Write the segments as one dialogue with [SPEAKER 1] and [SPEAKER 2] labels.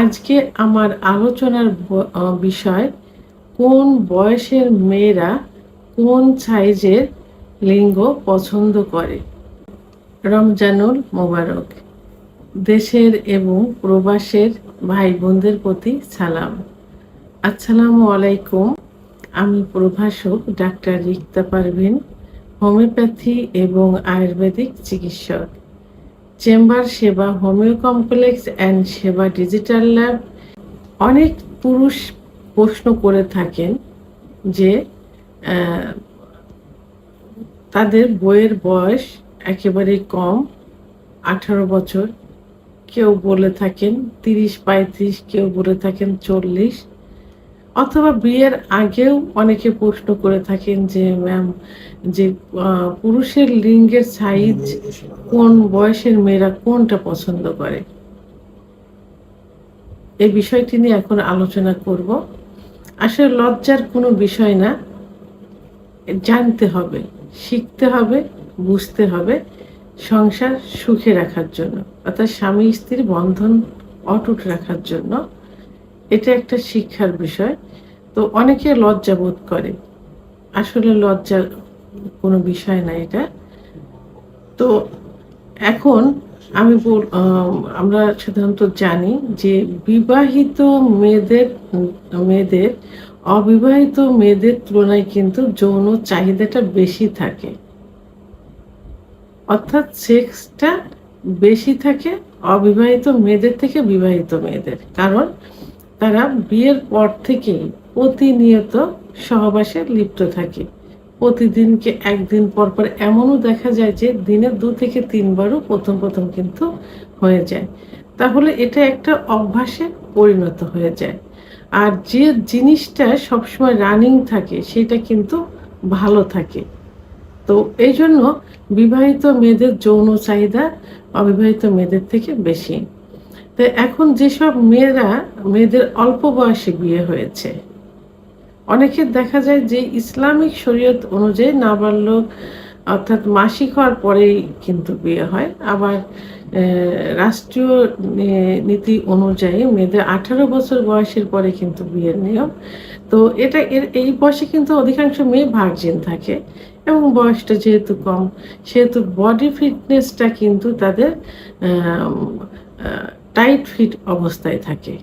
[SPEAKER 1] আজকে আমার আলোচনার বিষয় কোন বয়সের মেয়েরা কোন সাইজের লিঙ্গ পছন্দ করে। রমজানুল মোবারক। দেশের এবং প্রবাসের ভাই বোনদের প্রতি সালাম। আসসালামু আলাইকুম। আমি প্রভাষক ডাক্তার রিক্তা পারভিন, হোমিওপ্যাথি এবং আয়ুর্বেদিক চিকিৎসক। চেম্বার সেবা, হোমিও কমপ্লেক্স অ্যান্ড সেবা ডিজিটাল ল্যাব। অনেক পুরুষ প্রশ্ন করে থাকেন যে তাদের বইয়ের বয়স একেবারেই কম, 18 বছর, কেউ বলে থাকেন 30-35, কেউ বলে থাকেন 40, অথবা বিয়ের আগেও অনেকে প্রশ্ন করে থাকেন যে ম্যাম, যে পুরুষের লিঙ্গের সাইজ কোন বয়সের মেয়েরা কোনটা পছন্দ করে। এই বিষয়টি নিয়ে এখন আলোচনা করব। আসলে লজ্জার কোনো বিষয় না, জানতে হবে, শিখতে হবে, বুঝতে হবে সংসার সুখে রাখার জন্য, অর্থাৎ স্বামী স্ত্রীর বন্ধন অটুট রাখার জন্য। এটা একটা শিক্ষার বিষয়। তো অনেকে লজ্জা বোধ করে, আসলে লজ্জার কোনো বিষয় না এটা। তো এখন আমরা সাধারণত জানি যে বিবাহিত মেয়েদের অবিবাহিত মেয়েদের তুলনায় কিন্তু যৌন চাহিদাটা বেশি থাকে, অর্থাৎ সেক্সটা বেশি থাকে অবিবাহিত মেয়েদের থেকে বিবাহিত মেয়েদের। কারণ তারা বিয়ের পর থেকেই প্রতিনিয়ত সহবাসে লিপ্ত থাকে। প্রতিদিনকে একদিন পর পর এমনও দেখা যায় যে দিনে 2 থেকে 3 বারও প্রথম কিন্তু হয়ে যায়। তাহলে এটা একটা অভ্যাসে পরিণত হয়ে যায়। আর যে জিনিসটা সবসময় রানিং থাকে সেটা কিন্তু ভালো থাকে। তো এই জন্য বিবাহিত মেয়েদের যৌন চাহিদা অবিবাহিত মেয়েদের থেকে বেশি। তো এখন যেসব মেয়েদের অল্প বয়সে বিয়ে হয়েছে, অনেকের দেখা যায় যে ইসলামিক শরীয়ত অনুযায়ী নাবালক অর্থাৎ মাসিক হওয়ার পরেই কিন্তু বিয়ে হয়। আবার রাষ্ট্রীয় নীতি অনুযায়ী মেয়েদের 18 বছর বয়সের পরে কিন্তু বিয়ের নিয়ম। তো এই বয়সে কিন্তু অধিকাংশ মেয়ে ভার্জিন থাকে, এবং বয়সটা যেহেতু কম সেহেতু বডি ফিটনেসটা কিন্তু তাদের টাইট ফিট অবস্থায় থাকে।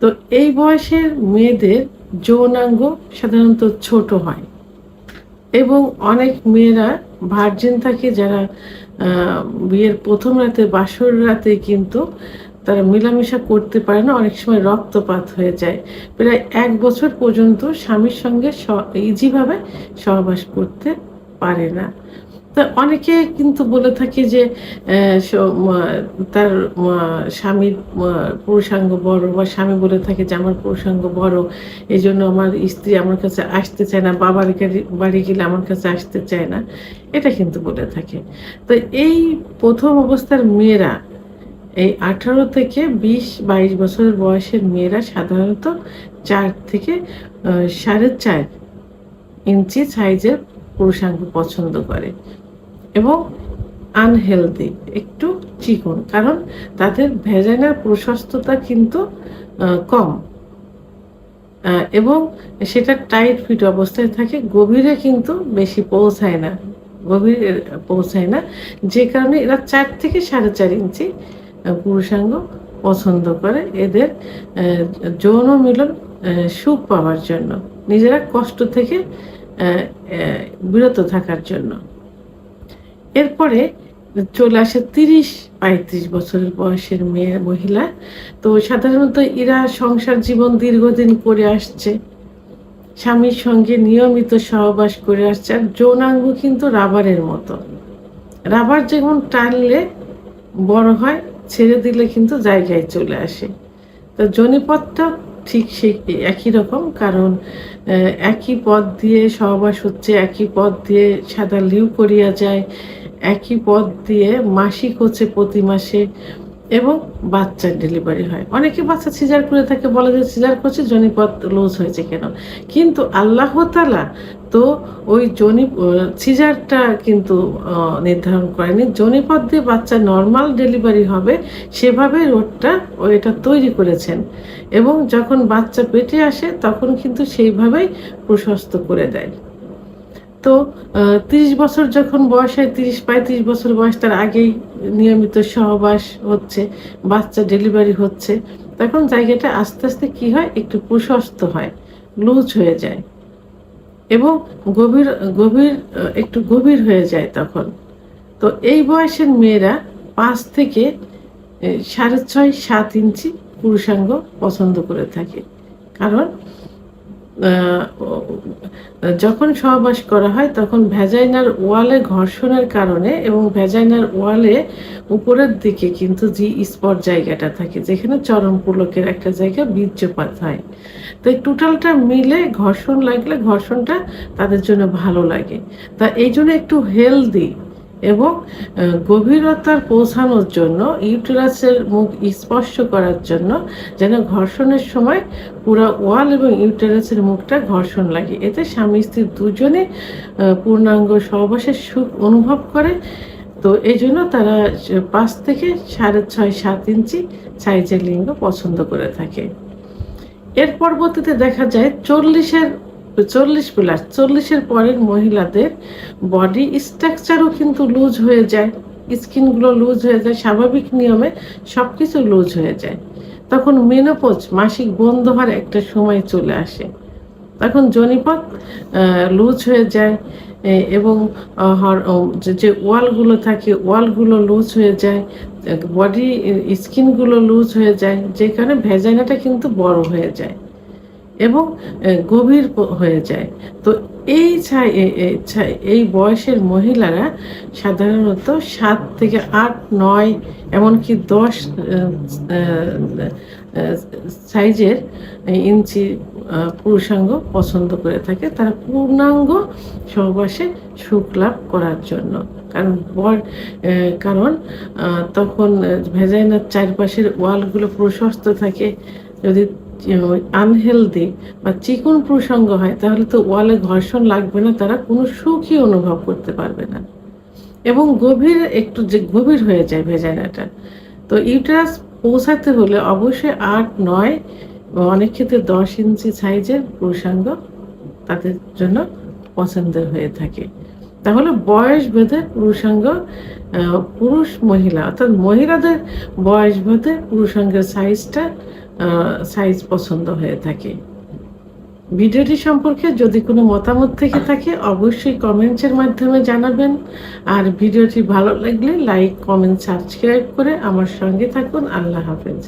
[SPEAKER 1] তো এই বয়সের মেয়েদের যৌনাঙ্গ সাধারণত ছোট হয়, এবং অনেক মেয়েরা ভার্জিন থাকে যারা বিয়ের প্রথম রাতে, বাসর রাতে কিন্তু তারা মেলামেশা করতে পারে না, অনেক সময় রক্তপাত হয়ে যায়। প্রায় 1 বছর পর্যন্ত স্বামীর সঙ্গে ইজিভাবে সহবাস করতে পারে না। তো অনেকে কিন্তু বলে থাকে যে তার স্বামীর পুরুষাঙ্গ বড়, বা স্বামী বলে থাকে যে আমার পুরুষাঙ্গ বড়, এই জন্য আমার স্ত্রী আমার কাছে আসতে চায় না, বাবার বাড়ি গেলে আমার কাছে আসতে চায় না, এটা কিন্তু বলে থাকে। তো এই প্রথম অবস্থার মেয়েরা, এই 18 থেকে 20-22 বছরের বয়সের মেয়েরা সাধারণত 4 থেকে 4.5 ইঞ্চি সাইজের পুরুষাঙ্গ পছন্দ করে, এবং আনহেলদি, একটু চিকন, কারণ তাদের ভ্যাজাইনার প্রশস্ততা কিন্তু কম, এবং সেটা টাইট ফিট অবস্থায় থাকে, গভীরে কিন্তু বেশি পৌঁছায় না, যে কারণে এরা 4 থেকে 4.5 ইঞ্চি পুরুষাঙ্গ পছন্দ করে, এদের যৌন মিলন সুখ পাওয়ার জন্য, নিজেরা কষ্ট থেকে বিরত থাকার জন্য। এরপরে চলে আসে 30-35 বছরের বয়সের মহিলা। তো সাধারণত এরা সংসার জীবন দীর্ঘদিন করে আসছে, স্বামীর সঙ্গে নিয়মিত সহবাস করে আসছে, আর যৌনাঙ্গ কিন্তু রাবারের মতো। রাবার যেমন টানলে বড় হয়, ছেড়ে দিলে কিন্তু জায়গায় চলে আসে। তো যোনিপথটা ঠিক সেই একই রকম, কারণ একই পথ দিয়ে সহবাস হচ্ছে, একই পথ দিয়ে সাদা লিউ করিয়া যায়, একই পথ দিয়ে মাসিক হচ্ছে প্রতি মাসে, এবং বাচ্চার ডেলিভারি হয়। অনেকে বাচ্চা সিজার করে থাকে, বলে যে সিজার করছে যোনিপথ লুজ হয়েছে কেন, কিন্তু আল্লাহ তাআলা তো ওই সিজারটা কিন্তু নির্ধারণ করেনি। যোনিপথ দিয়ে বাচ্চা নর্মাল ডেলিভারি হবে সেভাবে রোডটা এটা তৈরি করেছেন, এবং যখন বাচ্চা পেটে আসে তখন কিন্তু সেইভাবেই প্রশস্ত করে দেয়। তো 30 বছর যখন বয়স হয়, 30-35 বছর বয়স, তার আগেই নিয়মিত সহবাস হচ্ছে, বাচ্চা ডেলিভারি হচ্ছে, তখন জায়গাটা আস্তে আস্তে কি হয়, একটু প্রশস্ত হয়, লুজ হয়ে যায় এবং গভীর গভীর একটু গভীর হয়ে যায় তখন। তো এই বয়সের মেয়েরা 5 থেকে 6.5-7 ইঞ্চি পুরুষাঙ্গ পছন্দ করে থাকে। কারণ যখন সহবাস করা হয় তখন ভ্যাজাইনার ওয়ালে ঘর্ষণের কারণে এবং ভ্যাজাইনার ওয়ালে উপরের দিকে কিন্তু জি স্পট জায়গাটা থাকে, যেখানে চরম পুলকের একটা জায়গা বীর্যপাত হয়। তো এই টোটালটা মিলে ঘর্ষণ লাগলে ঘর্ষণটা তাদের জন্য ভালো লাগে। তা এই জন্য একটু হেলদি এবং গভীরতার পৌঁছানোর জন্য, ইউটেরাসের মুখ স্পর্শ করার জন্য, যেন ঘর্ষণের সময় পুরো ওয়াল এবং ইউটেরাসের মুখটা ঘর্ষণ লাগে, এতে স্বামী স্ত্রী দুজনে পূর্ণাঙ্গ সহবাসের সুখ অনুভব করে। তো এই জন্য তারা 5 থেকে 6.5-7 ইঞ্চি সাইজের লিঙ্গ পছন্দ করে থাকে। এর পরবর্তীতে দেখা যায় 40+, পরের মহিলাদের বডি স্ট্রাকচারও কিন্তু লুজ হয়ে যায়, স্কিনগুলো লুজ হয়ে যায়, স্বাভাবিক নিয়মে সবকিছু লুজ হয়ে যায়। তখন মেনোপজ, মাসিক বন্ধ হওয়ার একটা সময় চলে আসে, তখন যোনিপথ লুজ হয়ে যায় এবং যে ওয়ালগুলো থাকে ওয়ালগুলো লুজ হয়ে যায়, বডি স্কিনগুলো লুজ হয়ে যায়, যে কারণে ভ্যাজাইনাটা কিন্তু বড় হয়ে যায় এবং গভীর হয়ে যায়। তো এই বয়সের মহিলারা সাধারণত 7 থেকে 8, 9 এমনকি 10 সাইজের ইঞ্চি পুরুষাঙ্গ পছন্দ করে থাকে, তারা পূর্ণাঙ্গ সহবাসে সুখ লাভ করার জন্য। কারণ তখন ভেজাইনার চারপাশের ওয়ালগুলো প্রশস্ত থাকে। যদি আনহেলদি বা চিকন প্রসঙ্গ হয় তাহলে তো ওয়ালে ঘর্ষণ লাগবে না, তারা কোনো সুখই অনুভব করতে পারবে না এবং একটু যে গভীর হয়ে যায় ভেজাইনাটা। তো ইউটেরাস পৌঁছাতে হলে অবশ্যই 8, 9 বা অনেক ক্ষেত্রে 10 ইঞ্চি সাইজের পুরুষাঙ্গ তাদের জন্য পছন্দের হয়ে থাকে। তাহলে বয়স ভেদে পুরুষাঙ্গ, পুরুষ মহিলা অর্থাৎ মহিলাদের বয়স ভেদে পুরুষাঙ্গের সাইজ পছন্দ হয়ে থাকে। ভিডিওটি সম্পর্কে যদি কোনো মতামত থেকে থাকে অবশ্যই কমেন্টসের মাধ্যমে জানাবেন। আর ভিডিওটি ভালো লাগলে লাইক, কমেন্ট, সাবস্ক্রাইব করে আমার সঙ্গে থাকুন। আল্লাহ হাফেজ।